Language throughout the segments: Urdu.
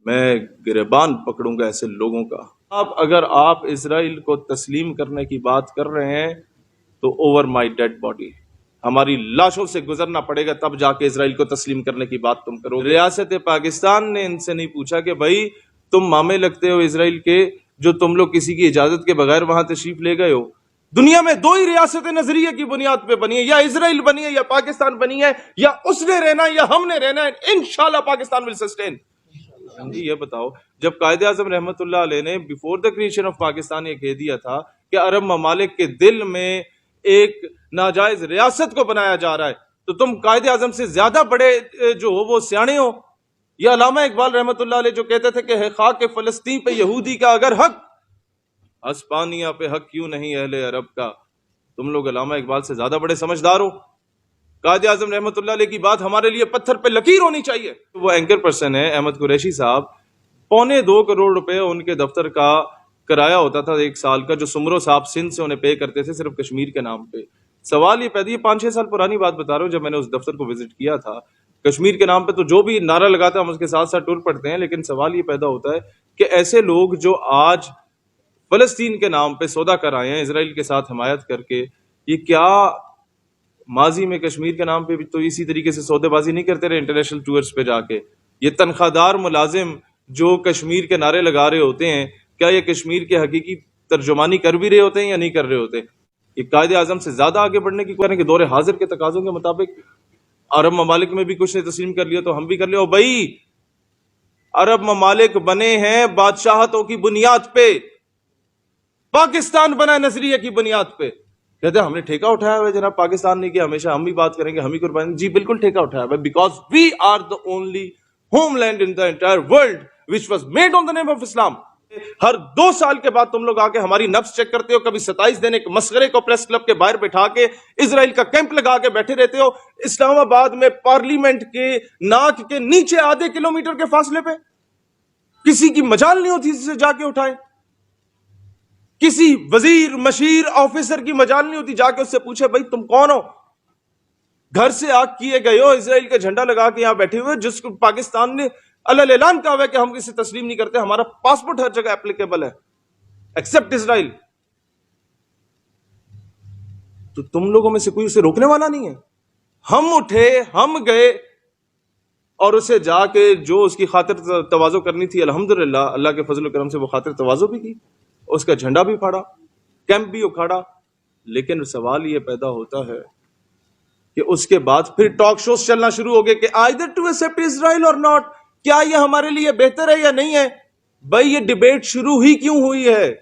میں گریبان پکڑوں گا ایسے لوگوں کا۔ اگر آپ اسرائیل کو تسلیم کرنے کی بات کر رہے ہیں تو اوور مائی ڈیڈ باڈی، ہماری لاشوں سے گزرنا پڑے گا، تب جا کے اسرائیل کو تسلیم کرنے کی بات تم کرو گے۔ ریاست پاکستان نے ان سے نہیں پوچھا کہ بھائی تم مامے لگتے ہو اسرائیل کے، جو تم لوگ کسی کی اجازت کے بغیر وہاں تشریف لے گئے ہو۔ دنیا میں دو ہی ریاستیں نظریے کی بنیاد پہ بنی ہے، یا اسرائیل بنی ہے یا پاکستان بنی ہے، یا اس نے رہنا ہے یا ہم نے رہنا ہے۔ انشاءاللہ پاکستان ول سسٹین۔ جی یہ بتاؤ، جب قائد اعظم رحمت اللہ علیہ نے before the creation of Pakistan یہ کہہ دیا تھا کہ عرب ممالک کے دل میں ایک ناجائز ریاست کو بنایا جا رہا ہے، تو تم قائد اعظم سے زیادہ بڑے جو ہو وہ سیانے ہو؟ یا علامہ اقبال رحمت اللہ علیہ جو کہتے تھے کہ ہے خاک فلسطین پہ یہودی کا اگر حق، اسپانیہ پہ حق کیوں نہیں اہل عرب کا؟ تم لوگ علامہ اقبال سے زیادہ بڑے سمجھدار ہو۔ قائد اعظم رحمت اللہ علیہ کی بات ہمارے لیے پتھر پہ لکیر ہونی چاہیے۔ وہ اینکر پرسن ہے احمد قریشی صاحب، 2.25 کروڑ روپے ان کے دفتر کا کرایہ ہوتا تھا ایک سال کا، جو سمرو صاحب سندھ سے انہیں پے کرتے تھے صرف کشمیر کے نام پہ۔ سوال یہ پیدا، یہ 5-6 سال پرانی بات بتا رہا ہوں، جب میں نے اس دفتر کو وزٹ کیا تھا کشمیر کے نام پہ، تو جو بھی نعرہ لگاتا ہے ہم اس کے ساتھ ساتھ ٹور پڑتے ہیں، لیکن سوال یہ پیدا ہوتا ہے کہ ایسے لوگ جو آج فلسطین کے نام پہ سودا کر آئے ہیں اسرائیل کے ساتھ حمایت کر کے، یہ کیا ماضی میں کشمیر کے نام پہ بھی تو اسی طریقے سے سودے بازی نہیں کرتے رہے انٹرنیشنل ٹورز پہ جا کے؟ یہ تنخواہ دار ملازم جو کشمیر کے نعرے لگا رہے ہوتے ہیں، کیا یہ کشمیر کے حقیقی ترجمانی کر بھی رہے ہوتے ہیں یا نہیں کر رہے ہوتے؟ یہ قائد اعظم سے زیادہ آگے بڑھنے کی کوشش کہ دور حاضر کے تقاضوں کے مطابق عرب ممالک میں بھی کچھ نے تسلیم کر لیا تو ہم بھی کر لیں۔ اور بھائی عرب ممالک بنے ہیں بادشاہتوں کی بنیاد پہ، پاکستان بنا ہے نظریے کی بنیاد پہ۔ کہتے ہیں ہم نے ٹھیکہ اٹھایا ہوا ہے جناب، پاکستان نہیں کیا، ہمیشہ ہم بھی بات کریں گے، ہم ہی قربانی۔ جی بالکل ٹھیکہ اٹھایا ہوا ہے، because we are the only homeland in the entire world which was made on the name of Islam۔ ہر 2 سال کے بعد تم لوگ آ کے ہماری نبض چیک کرتے ہو، کبھی 27 دن ایک مسخرے کو پریس کلب کے باہر بٹھا کے اسرائیل کا کیمپ لگا کے بیٹھے رہتے ہو، اسلام آباد میں پارلیمنٹ کے ناک کے نیچے آدھے کلومیٹر کے فاصلے پہ۔ کسی کی مجال نہیں ہوتی جسے جا کے اٹھائے، کسی وزیر مشیر آفیسر کی مجال نہیں ہوتی جا کے اس سے پوچھے بھائی تم کون ہو؟ گھر سے آگ کیے گئے ہو، اسرائیل کا جھنڈا لگا کے یہاں بیٹھے ہوئے، جس کو پاکستان نے اللہ اعلان کہا ہوا ہے کہ ہم اسے تسلیم نہیں کرتے، ہمارا پاسپورٹ ہر جگہ اپلیکیبل ہے ایکسپٹ اسرائیل۔ تو تم لوگوں میں سے کوئی اسے روکنے والا نہیں ہے۔ ہم اٹھے، ہم گئے اور اسے جا کے جو اس کی خاطر تواضع کرنی تھی، الحمدللہ اللہ کے فضل و کرم سے وہ خاطر تواضع بھی کی، اس کا جھنڈا بھی پھاڑا، کیمپ بھی اکھاڑا۔ لیکن سوال یہ پیدا ہوتا ہے کہ اس کے بعد پھر ٹاک شوز چلنا شروع ہو گئے کہ either to accept Israel or not، کیا یہ ہمارے لیے بہتر ہے یا نہیں ہے؟ بھائی یہ ڈیبیٹ شروع ہی کیوں ہوئی ہے؟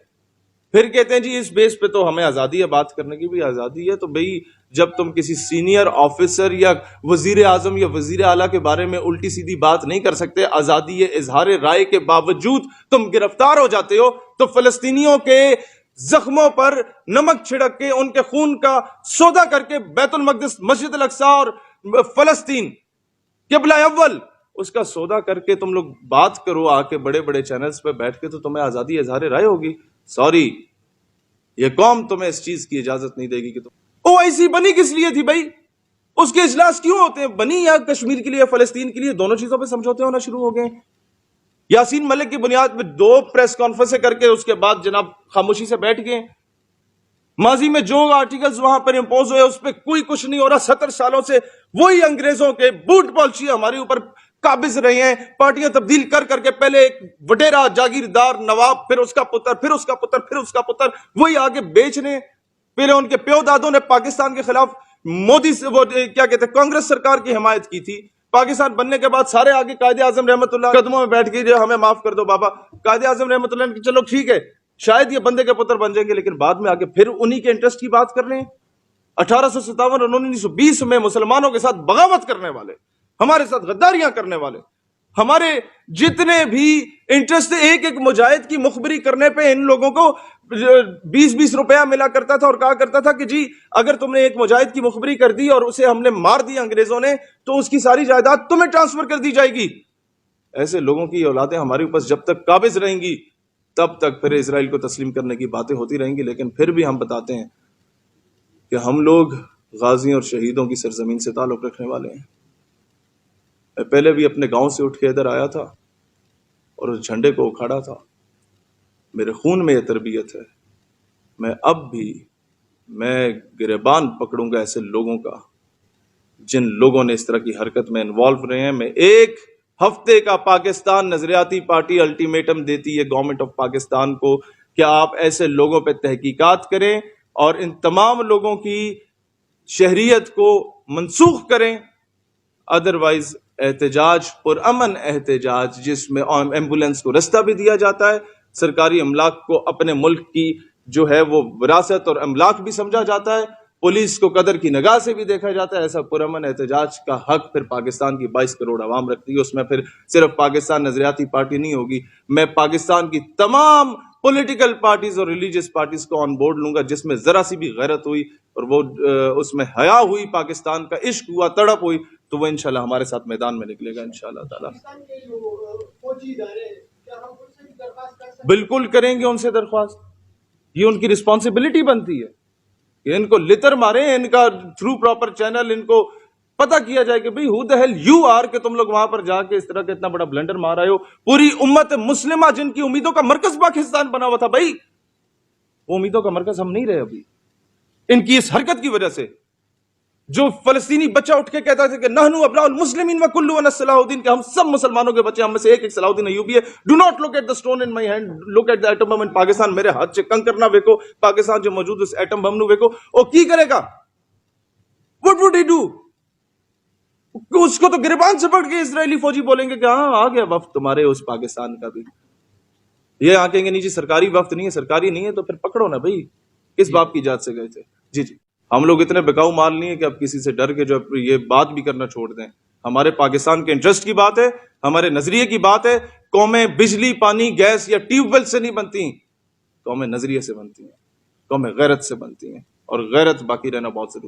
پھر کہتے ہیں جی اس بیس پہ تو ہمیں آزادی ہے، بات کرنے کی بھی آزادی ہے۔ تو بھائی جب تم کسی سینئر آفیسر یا وزیر اعظم یا وزیر اعلیٰ کے بارے میں الٹی سیدھی بات نہیں کر سکتے، آزادی اظہار رائے کے باوجود تم گرفتار ہو جاتے ہو، تو فلسطینیوں کے زخموں پر نمک چھڑک کے، ان کے خون کا سودا کر کے، بیت المقدس، مسجد الاقصی اور فلسطین قبلہ اول، اس کا سودا کر کے تم لوگ بات کرو آ کے بڑے بڑے چینلز پہ بیٹھ کے، تو تمہیں آزادی اظہار رائے ہوگی؟ سوری، یہ قوم تمہیں اس چیز کی اجازت نہیں دے گی کہ تم OIC بنی کس لیے تھی بھائی؟ اس کے اجلاس کیوں ہوتے ہیں؟ بنی یا کشمیر کے لیے، فلسطین کے لیے، دونوں چیزوں پہ سمجھوتے ہونا شروع ہو گئے۔ یاسین ملک کی بنیاد پہ 2 پریس کانفرنسیں کر کے اس کے بعد جناب خاموشی سے بیٹھ گئے۔ ماضی میں جو آرٹیکلز وہاں پر امپوز ہوئے اس پہ کوئی کچھ نہیں ہو رہا۔ 70 سالوں سے وہی انگریزوں کے بوٹ پالشی ہمارے اوپر قابض رہے ہیں، پارٹیاں تبدیل کر کر کے، پہلے ایک وڈیرا جاگیردار نواب، پھر اس کا پتر، پھر اس کا پتر، پھر اس کا پتر، وہی آگے بیچ رہے ہیں۔ پہلے ان کے پیو دادوں نے پاکستان کے خلاف مودی سے وہ کیا کہتے ہیں کانگریس سرکار کی حمایت کی تھی۔ پاکستان بننے کے بعد سارے آگے قائد اعظم رحمت اللہ قدموں میں بیٹھ کے ہمیں معاف کر دو بابا۔ قائد اعظم رحمت اللہ نے چلو ٹھیک ہے شاید یہ بندے کے پتر بن جائیں گے، لیکن بعد میں آگے پھر انہی کے انٹرسٹ کی بات کر رہے ہیں۔ 1857 اور 1920 میں مسلمانوں کے ساتھ بغاوت کرنے والے، ہمارے ساتھ غداریاں کرنے والے، ہمارے جتنے بھی انٹرسٹ، ایک ایک مجاہد کی مخبری کرنے پہ ان لوگوں کو 20-20 روپیہ ملا کرتا تھا، اور کہا کرتا تھا کہ جی اگر تم نے ایک مجاہد کی مخبری کر دی اور اسے ہم نے مار دیا انگریزوں نے، تو اس کی ساری جائیداد تمہیں ٹرانسفر کر دی جائے گی۔ ایسے لوگوں کی اولادیں ہمارے اوپر جب تک قابض رہیں گی تب تک پھر اسرائیل کو تسلیم کرنے کی باتیں ہوتی رہیں گی۔ لیکن پھر بھی ہم بتاتے ہیں کہ ہم لوگ غازیوں اور شہیدوں کی سرزمین سے تعلق رکھنے والے ہیں۔ میں پہلے بھی اپنے گاؤں سے اٹھ کے ادھر آیا تھا، اور اس جھنڈے کو اکھاڑا تھا. میرے خون میں یہ تربیت ہے. میں اب بھی گریبان پکڑوں گا ایسے لوگوں کا جن لوگوں نے اس طرح کی حرکت میں انوالو رہے ہیں. میں ایک ہفتے کا پاکستان نظریاتی پارٹی الٹیمیٹم دیتی ہے گورنمنٹ آف پاکستان کو کہ آپ ایسے لوگوں پہ تحقیقات کریں اور ان تمام لوگوں کی شہریت کو منسوخ کریں. ادروائز احتجاج پرامن احتجاج جس میں ایمبولینس کو رستہ بھی دیا جاتا ہے, سرکاری املاک کو اپنے ملک کی جو ہے وہ وراثت اور املاک بھی سمجھا جاتا ہے, پولیس کو قدر کی نگاہ سے بھی دیکھا جاتا ہے. ایسا پرامن احتجاج کا حق پھر پاکستان کی 22 کروڑ عوام رکھتی ہے. اس میں پھر صرف پاکستان نظریاتی پارٹی نہیں ہوگی, میں پاکستان کی تمام پولیٹیکل پارٹیز اور ریلیجیس پارٹیز کو آن بورڈ لوں گا جس میں ذرا سی بھی غیرت ہوئی اور وہ اس میں حیا ہوئی, پاکستان کا عشق ہوا, تڑپ ہوئی, تو وہ انشاءاللہ ہمارے ساتھ میدان میں نکلے گا انشاءاللہ تعالی. بالکل کریں گے ان سے درخواست, یہ ان کی رسپانسبلٹی بنتی ہے کہ ان کو لتر ماریں, ان کا تھرو پراپر چینل ان کو پتہ کیا جائے کہ بھئی who the hell you are کہ تم لوگ وہاں پر جا کے اس طرح کا اتنا بڑا بلنڈر مار رہے ہو. پوری امت مسلمہ جن کی امیدوں کا مرکز پاکستان بنا ہوا تھا, بھائی وہ امیدوں کا مرکز ہم نہیں رہے ابھی ان کی اس حرکت کی وجہ سے. جو فلسطینی بچہ اٹھ کے کہتا تھا کہ نحنو ابناء المسلمین وکلنا صلاح الدین, کہ ہم سب مسلمانوں کے بچے, ہم میں سے ایک صلاح الدین ایوبی ہے. Do not look at the stone in my hand, look at the atom bomb in Pakistan. میرے ہاتھ سے کنکر نہ ویکو, پاکستان جو موجود اس ایٹم بم نو ویکو. او کی کرے گا, what would he do؟ اس کو تو گریبان سے پکڑ کے اسرائیلی فوجی بولیں گے کہ ہاں آ گیا وفد تمہارے اس پاکستان کا بھی. یہ آ کہیں گے نہیں جی سرکاری وفد نہیں ہے, سرکاری نہیں ہے تو پھر پکڑو نا بھائی, کس باپ کی اجازت سے گئے تھے؟ جی ہم لوگ اتنے بکاؤ مال نہیں ہے کہ اب کسی سے ڈر کے جو یہ بات بھی کرنا چھوڑ دیں. ہمارے پاکستان کے انٹرسٹ کی بات ہے, ہمارے نظریے کی بات ہے. قومیں بجلی, پانی, گیس یا ٹیوب ویل سے نہیں بنتی, قومیں نظریے سے بنتی ہیں, قومیں غیرت سے بنتی ہیں, اور غیرت باقی رہنا بہت ضروری.